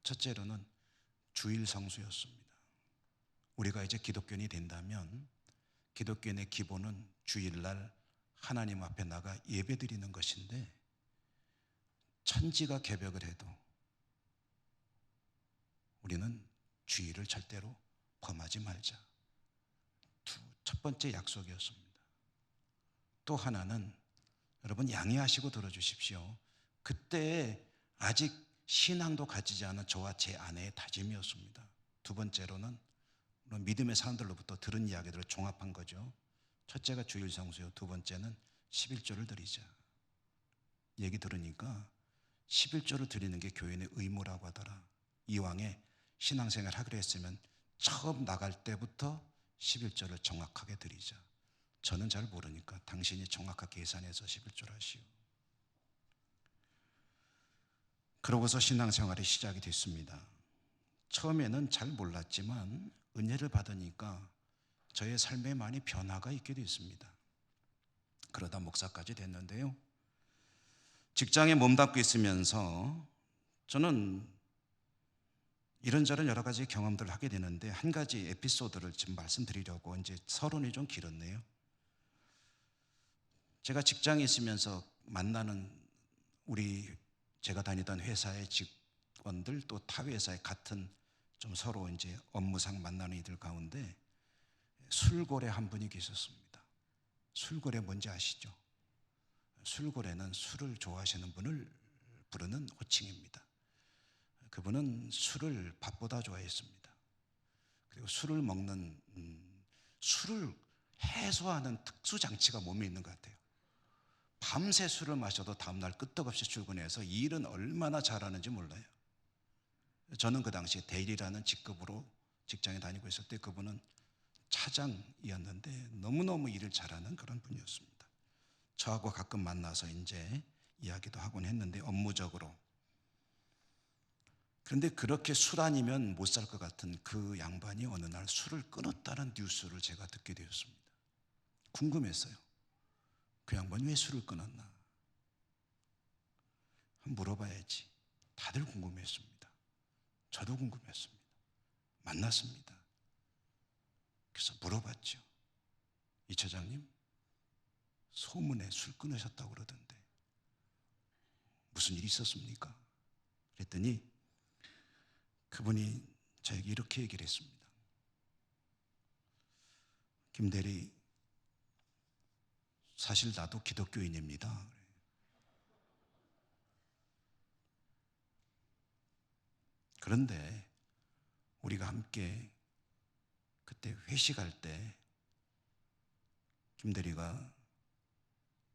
첫째로는 주일 성수였습니다. 우리가 이제 기독교인이 된다면 기독교인의 기본은 주일날 하나님 앞에 나가 예배드리는 것인데 천지가 개벽을 해도 우리는 주일을 절대로 범하지 말자. 첫 번째 약속이었습니다. 또 하나는 여러분 양해하시고 들어주십시오. 그때 아직 신앙도 가지지 않은 저와 제 아내의 다짐이었습니다. 2번째로는 물론 믿음의 사람들로부터 들은 이야기들을 종합한 거죠. 첫째가 주일 성수요, 두 번째는 11조를 드리자. 얘기 들으니까 11조를 드리는 게 교인의 의무라고 하더라. 이왕에 신앙생활 하기로 했으면 처음 나갈 때부터 11조를 정확하게 드리자. 저는 잘 모르니까 당신이 정확하게 계산해서 11조를 하시오. 그러고서 신앙생활이 시작이 됐습니다. 처음에는 잘 몰랐지만 은혜를 받으니까 저의 삶에 많이 변화가 있게 됐습니다. 그러다 목사까지 됐는데요. 직장에 몸담고 있으면서 저는 이런저런 여러 가지 경험들을 하게 되는데 한 가지 에피소드를 지금 말씀드리려고, 이제 서론이 좀 길었네요. 제가 직장에 있으면서 만나는 제가 다니던 회사의 직원들, 또 타 회사의 같은 좀 서로 이제 업무상 만나는 이들 가운데 술고래 한 분이 계셨습니다. 술고래 뭔지 아시죠? 술고래는 술을 좋아하시는 분을 부르는 호칭입니다. 그분은 술을 밥보다 좋아했습니다. 그리고 술을 먹는 술을 해소하는 특수 장치가 몸에 있는 것 같아요. 밤새 술을 마셔도 다음날 끄떡없이 출근해서 일은 얼마나 잘하는지 몰라요. 저는 그 당시에 대리라는 직급으로 직장에 다니고 있을 때 그분은 차장이었는데 너무너무 일을 잘하는 그런 분이었습니다. 저하고 가끔 만나서 이제 이야기도 하곤 했는데, 업무적으로. 그런데 그렇게 술 아니면 못 살 것 같은 그 양반이 어느 날 술을 끊었다는 뉴스를 제가 듣게 되었습니다. 궁금했어요. 그 양반이 왜 술을 끊었나? 한번 물어봐야지. 다들 궁금했습니다. 저도 궁금했습니다. 만났습니다. 그래서 물어봤죠. 이 처장님, 소문에 술 끊으셨다고 그러던데 무슨 일이 있었습니까? 그랬더니 그분이 저에게 이렇게 얘기를 했습니다. 김 대리, 사실 나도 기독교인입니다. 그런데 우리가 함께 그때 회식할 때 김 대리가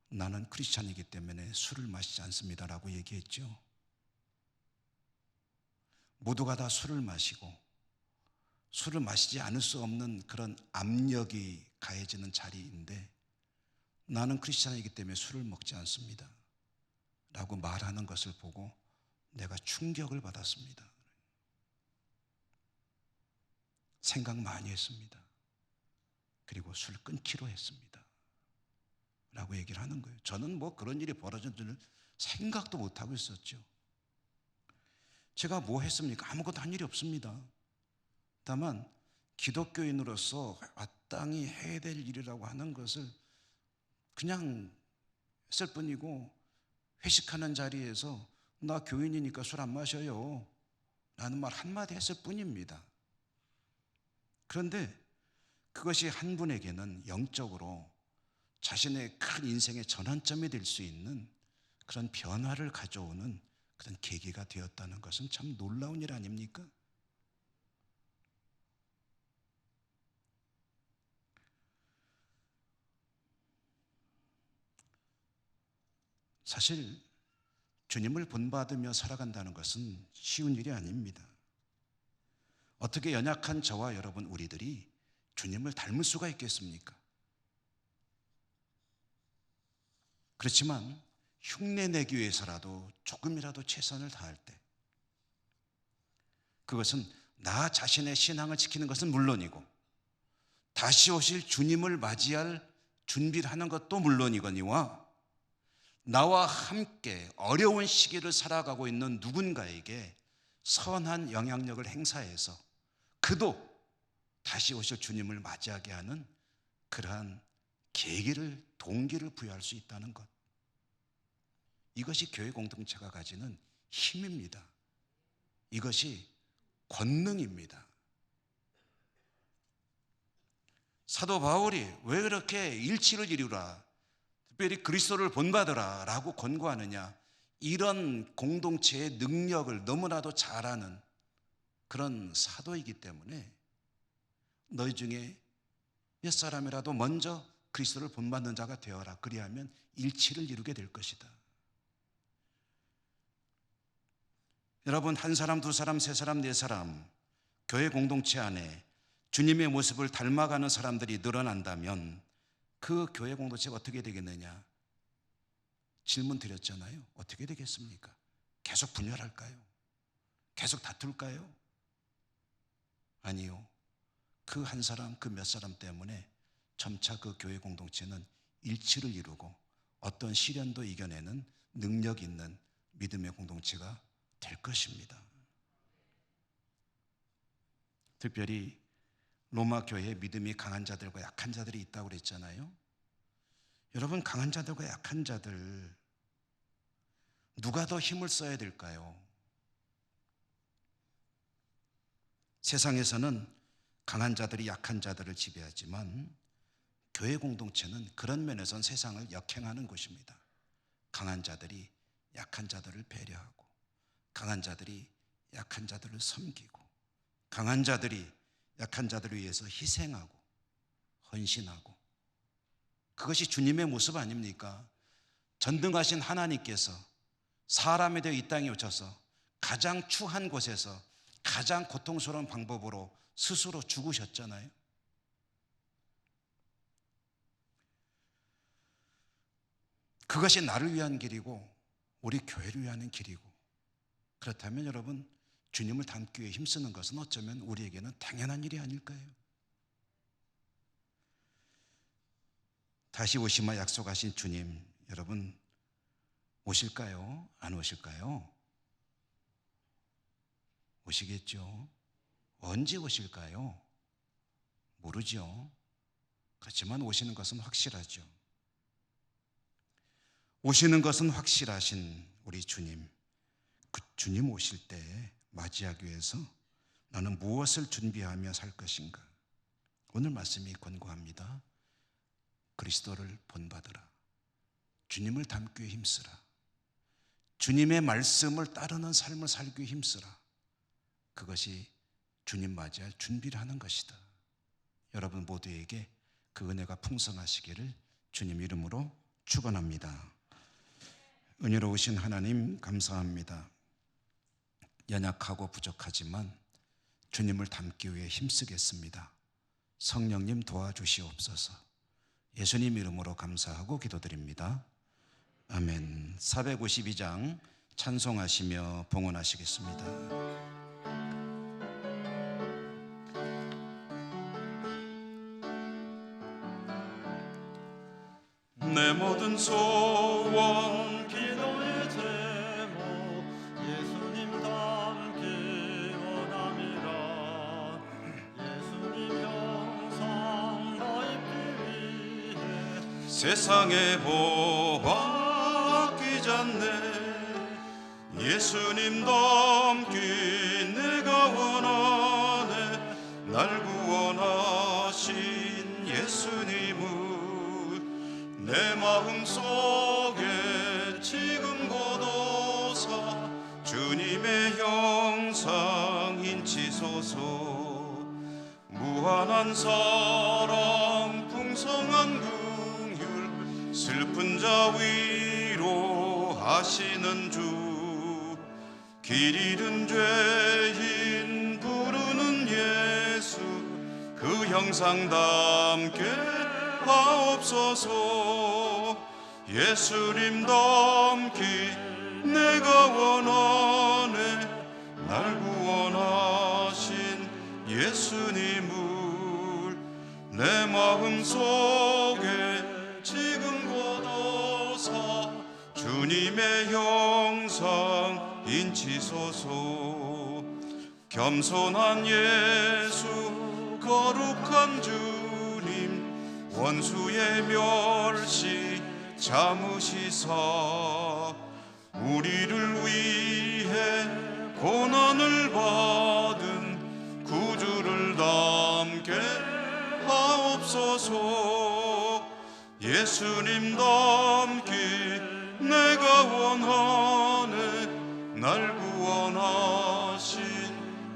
나는 크리스찬이기 때문에 술을 마시지 않습니다라고 얘기했죠. 모두가 다 술을 마시고 술을 마시지 않을 수 없는 그런 압력이 가해지는 자리인데, 나는 크리스찬이기 때문에 술을 먹지 않습니다 라고 말하는 것을 보고 내가 충격을 받았습니다. 생각 많이 했습니다. 그리고 술 끊기로 했습니다 라고 얘기를 하는 거예요. 저는 뭐 그런 일이 벌어진 줄은 생각도 못하고 있었죠. 제가 뭐 했습니까? 아무것도 한 일이 없습니다. 다만 기독교인으로서 마땅히 해야 될 일이라고 하는 것을 그냥 했을 뿐이고, 회식하는 자리에서 나 교인이니까 술 안 마셔요 라는 말 한마디 했을 뿐입니다. 그런데 그것이 한 분에게는 영적으로 자신의 큰 인생의 전환점이 될 수 있는 그런 변화를 가져오는 그런 계기가 되었다는 것은 참 놀라운 일 아닙니까? 사실 주님을 본받으며 살아간다는 것은 쉬운 일이 아닙니다. 어떻게 연약한 저와 여러분 우리들이 주님을 닮을 수가 있겠습니까? 그렇지만 흉내내기 위해서라도 조금이라도 최선을 다할 때, 그것은 나 자신의 신앙을 지키는 것은 물론이고 다시 오실 주님을 맞이할 준비를 하는 것도 물론이거니와, 나와 함께 어려운 시기를 살아가고 있는 누군가에게 선한 영향력을 행사해서 그도 다시 오실 주님을 맞이하게 하는 그러한 계기를, 동기를 부여할 수 있다는 것, 이것이 교회 공동체가 가지는 힘입니다. 이것이 권능입니다. 사도 바울이 왜 그렇게 일치를 이루라, 특별히 그리스도를 본받으라 라고 권고하느냐? 이런 공동체의 능력을 너무나도 잘 아는 그런 사도이기 때문에 너희 중에 몇 사람이라도 먼저 그리스도를 본받는 자가 되어라. 그리하면 일치를 이루게 될 것이다. 여러분, 한 사람, 두 사람, 세 사람, 네 사람 교회 공동체 안에 주님의 모습을 닮아가는 사람들이 늘어난다면 그 교회 공동체가 어떻게 되겠느냐? 질문 드렸잖아요. 어떻게 되겠습니까? 계속 분열할까요? 계속 다툴까요? 아니요. 그 한 사람, 그 몇 사람 때문에 점차 그 교회 공동체는 일치를 이루고 어떤 시련도 이겨내는 능력 있는 믿음의 공동체가 될 것입니다. 특별히 로마 교회에 믿음이 강한 자들과 약한 자들이 있다고 그랬잖아요. 여러분, 강한 자들과 약한 자들 누가 더 힘을 써야 될까요? 세상에서는 강한 자들이 약한 자들을 지배하지만 교회 공동체는 그런 면에선 세상을 역행하는 곳입니다. 강한 자들이 약한 자들을 배려하고, 강한 자들이 약한 자들을 섬기고, 강한 자들이 약한 자들을 위해서 희생하고 헌신하고, 그것이 주님의 모습 아닙니까? 전능하신 하나님께서 사람이 되어 이 땅에 오셔서 가장 추한 곳에서 가장 고통스러운 방법으로 스스로 죽으셨잖아요. 그것이 나를 위한 길이고 우리 교회를 위한 길이고, 그렇다면 여러분, 주님을 닮기 위해 힘쓰는 것은 어쩌면 우리에게는 당연한 일이 아닐까요? 다시 오시마 약속하신 주님, 여러분 오실까요? 안 오실까요? 오시겠죠. 언제 오실까요? 모르죠. 그렇지만 오시는 것은 확실하죠. 오시는 것은 확실하신 우리 주님, 그 주님 오실 때 맞이하기 위해서 나는 무엇을 준비하며 살 것인가? 오늘 말씀이 권고합니다. 그리스도를 본받으라. 주님을 닮기 위해 힘쓰라. 주님의 말씀을 따르는 삶을 살기 위해 힘쓰라. 그것이 주님 맞이할 준비를 하는 것이다. 여러분 모두에게 그 은혜가 풍성하시기를 주님 이름으로 축원합니다. 은혜로우신 하나님 감사합니다. 연약하고 부족하지만 주님을 닮기 위해 힘쓰겠습니다. 성령님 도와주시옵소서. 예수님 이름으로 감사하고 기도드립니다. 아멘. 452장 찬송하시며 봉헌하시겠습니다. 내 모든 소원 기도의 제목 예수님 닮기 원함이라. 예수님 형상 더 입기 위해 세상에 보아 아끼지 않네. 예수님 닮기 내가 원하네. 날 구원하신 예수님을 내 마음속에 지금 고도사 주님의 형상 인치소서. 무한한 사랑 풍성한 긍휼 슬픈 자 위로하시는 주. 길 잃은 죄인 부르는 예수 그 형상 담게 하옵소서. 예수님 닮기 내가 원하네. 날 구원하신 예수님을 내 마음속에 지금 고도사 주님의 형상 인치소서. 겸손한 예수 거룩한 주님 원수의 멸시 참으시사 우리를 위해 고난을 받은 구주를 담게 하옵소서. 예수님 닮기 내가 원하네. 날 구원하신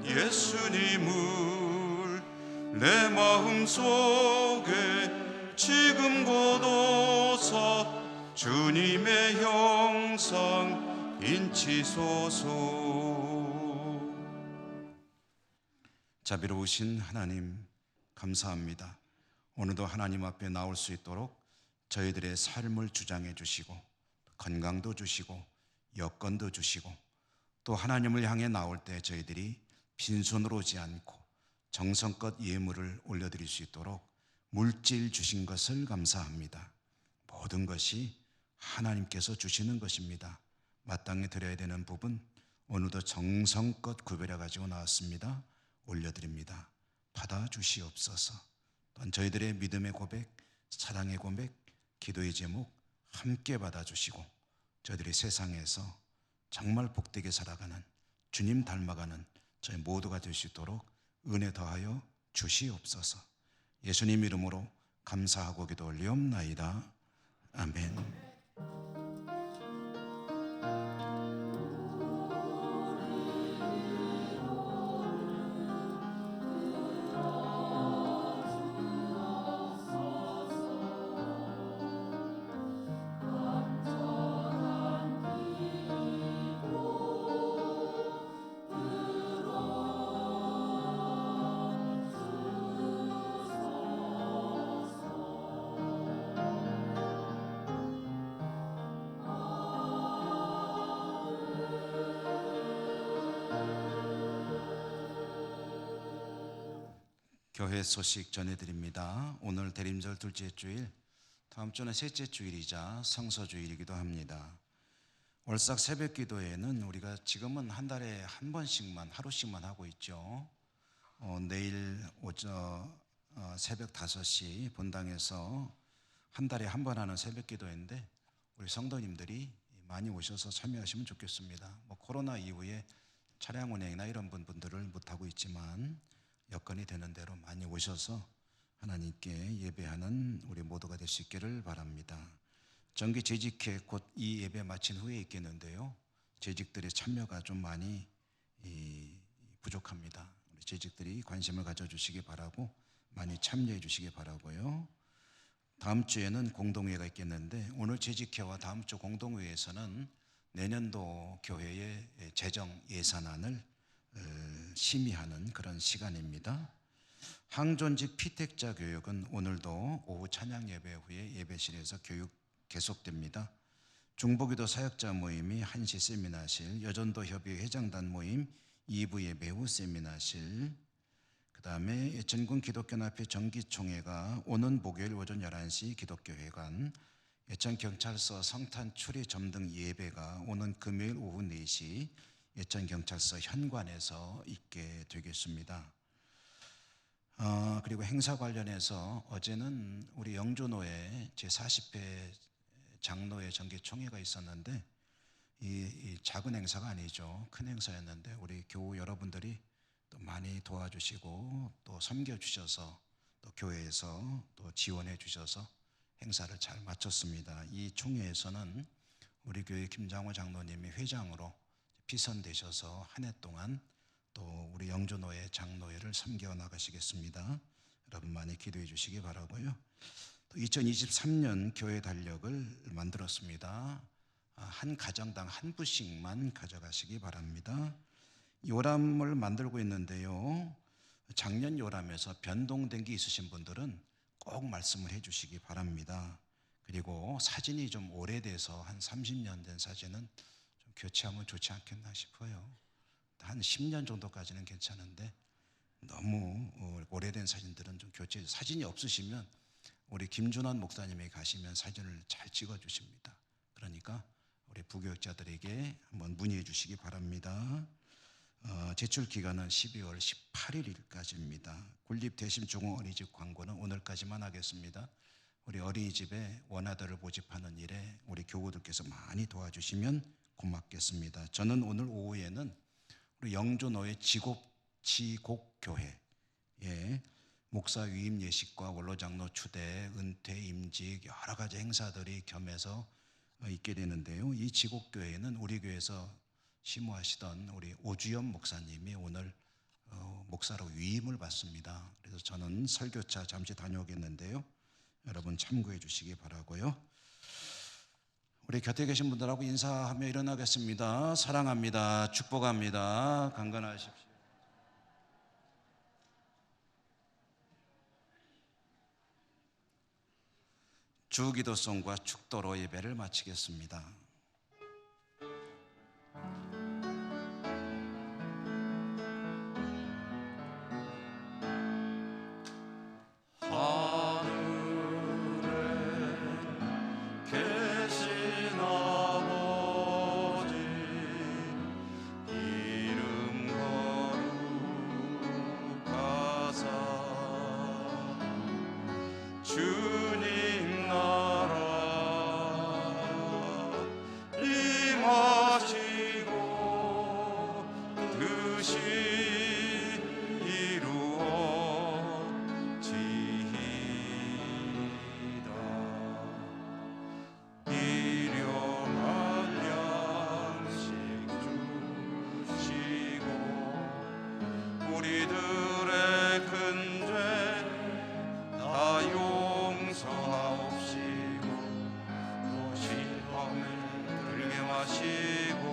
예수님을 내 마음 속에 지금 곳오서 주님의 형상 인치소서. 자비로우신 하나님 감사합니다. 오늘도 하나님 앞에 나올 수 있도록 저희들의 삶을 주장해 주시고 건강도 주시고 여건도 주시고 또 하나님을 향해 나올 때 저희들이 빈손으로 오지 않고 정성껏 예물을 올려드릴 수 있도록 물질 주신 것을 감사합니다. 모든 것이 하나님께서 주시는 것입니다. 마땅히 드려야 되는 부분 오늘도 정성껏 구별해 가지고 나왔습니다. 올려드립니다. 받아주시옵소서. 또한 저희들의 믿음의 고백, 사랑의 고백, 기도의 제목 함께 받아주시고 저희들이 세상에서 정말 복되게 살아가는 주님 닮아가는 저희 모두가 될 수 있도록 은혜 더하여 주시옵소서. 예수님 이름으로 감사하고 기도 올리옵나이다. 아멘. 교회 소식 전해드립니다. 오늘 대림절 둘째 주일, 다음 주는 셋째 주일이자 성서주일이기도 합니다. 월삭 새벽 기도회는 우리가 지금은 한 달에 한 번씩만 하루씩만 하고 있죠. 내일 새벽 5시 본당에서 한 달에 한 번 하는 새벽 기도회인데 우리 성도님들이 많이 오셔서 참여하시면 좋겠습니다. 코로나 이후에 차량 운행이나 이런 분들을 못하고 있지만 여건이 되는 대로 많이 오셔서 하나님께 예배하는 우리 모두가 될 수 있기를 바랍니다. 정기 재직회 곧 이 예배 마친 후에 있겠는데요, 재직들의 참여가 좀 많이 부족합니다. 우리 재직들이 관심을 가져주시기 바라고 많이 참여해 주시기 바라고요. 다음 주에는 공동회가 있겠는데 오늘 재직회와 다음 주 공동회에서는 내년도 교회의 재정 예산안을 심의하는 그런 시간입니다. 항존직 피택자 교육은 오늘도 오후 찬양 예배 후에 예배실에서 교육 계속됩니다. 중보기도 사역자 모임이 1시 세미나실, 여전도 협의회 회장단 모임 2부 예배 후 세미나실, 그 다음에 예천군 기독교연합회 정기총회가 오는 목요일 오전 11시 기독교회관, 예천경찰서 성탄 추리 점등 예배가 오는 금요일 오후 4시 예천경찰서 현관에서 있게 되겠습니다. 그리고 행사 관련해서 어제는 우리 영조노회 제40회 장로회 정기총회가 있었는데 이 작은 행사가 아니죠. 큰 행사였는데 우리 교우 여러분들이 또 많이 도와주시고 또 섬겨주셔서 또 교회에서 또 지원해 주셔서 행사를 잘 마쳤습니다. 이 총회에서는 우리 교회 김장호 장로님이 회장으로 피선되셔서 한 해 동안 또 우리 영조노회 장로회를 섬겨 나가시겠습니다. 여러분 많이 기도해 주시기 바라고요. 또 2023년 교회 달력을 만들었습니다. 한 가정당 한 부씩만 가져가시기 바랍니다. 요람을 만들고 있는데요, 작년 요람에서 변동된 게 있으신 분들은 꼭 말씀을 해 주시기 바랍니다. 그리고 사진이 좀 오래돼서 한 30년 된 사진은 좀 교체하면 좋지 않겠나 싶어요. 한 10년 정도까지는 괜찮은데 너무 오래된 사진들은 좀 교체, 사진이 없으시면 우리 김준원 목사님이 가시면 사진을 잘 찍어 주십니다. 그러니까 우리 부교육자들에게 한번 문의해 주시기 바랍니다. 제출 기간은 12월 18일까지입니다. 군립대심중앙 어린이집 광고는 오늘까지만 하겠습니다. 우리 어린이집에 원아들을 모집하는 일에 우리 교우들께서 많이 도와주시면 고맙겠습니다. 저는 오늘 오후에는 우리 영조노회 지곡교회 목사 위임 예식과 원로장로 추대, 은퇴, 임직 여러 가지 행사들이 겸해서 있게 되는데요, 이 지곡교회는 우리 교회에서 심호하시던 우리 오주연 목사님이 오늘 목사로 위임을 받습니다. 그래서 저는 설교차 잠시 다녀오겠는데요. 여러분 참고해 주시기 바라고요. 우리 곁에 계신 분들하고 인사하며 일어나겠습니다. 사랑합니다. 축복합니다. 강건하십시오. 주기도송과 축도로 예배를 마치겠습니다. 계신 아버지 이름 거룩하사 주님 나라 임하시고 뜻이 이루어지이다. 일용할 양식 주시고 우리들의 큰 죄 다 용서하옵시고 또 시험에 들게 마시고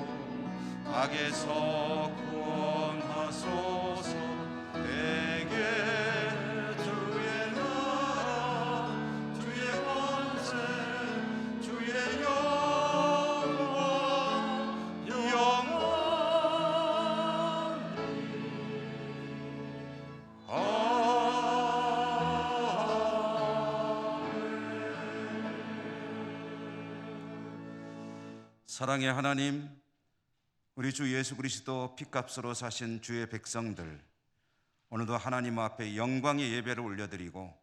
악에서 구원하소서. 내게 주의 나라 주의 권세 주의 영광 영원히 사랑의 하나님, 우리 주 예수 그리스도 피값으로 사신 주의 백성들, 오늘도 하나님 앞에 영광의 예배를 올려드리고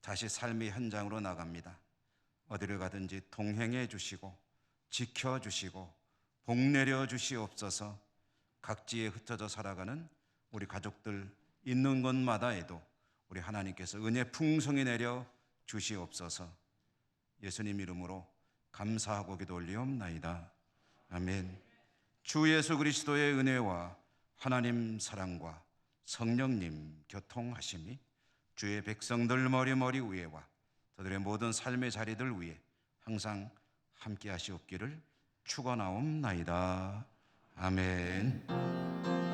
다시 삶의 현장으로 나갑니다. 어디를 가든지 동행해 주시고 지켜주시고 복내려 주시옵소서. 각지에 흩어져 살아가는 우리 가족들 있는 곳마다에도 우리 하나님께서 은혜 풍성히 내려 주시옵소서. 예수님 이름으로 감사하고 기도 올리옵나이다. 아멘. 주 예수 그리스도의 은혜와 하나님 사랑과 성령님 교통하심이 주의 백성들 머리 위에와 저들의 모든 삶의 자리들 위에 항상 함께 하시옵기를 축원하옵나이다. 아멘.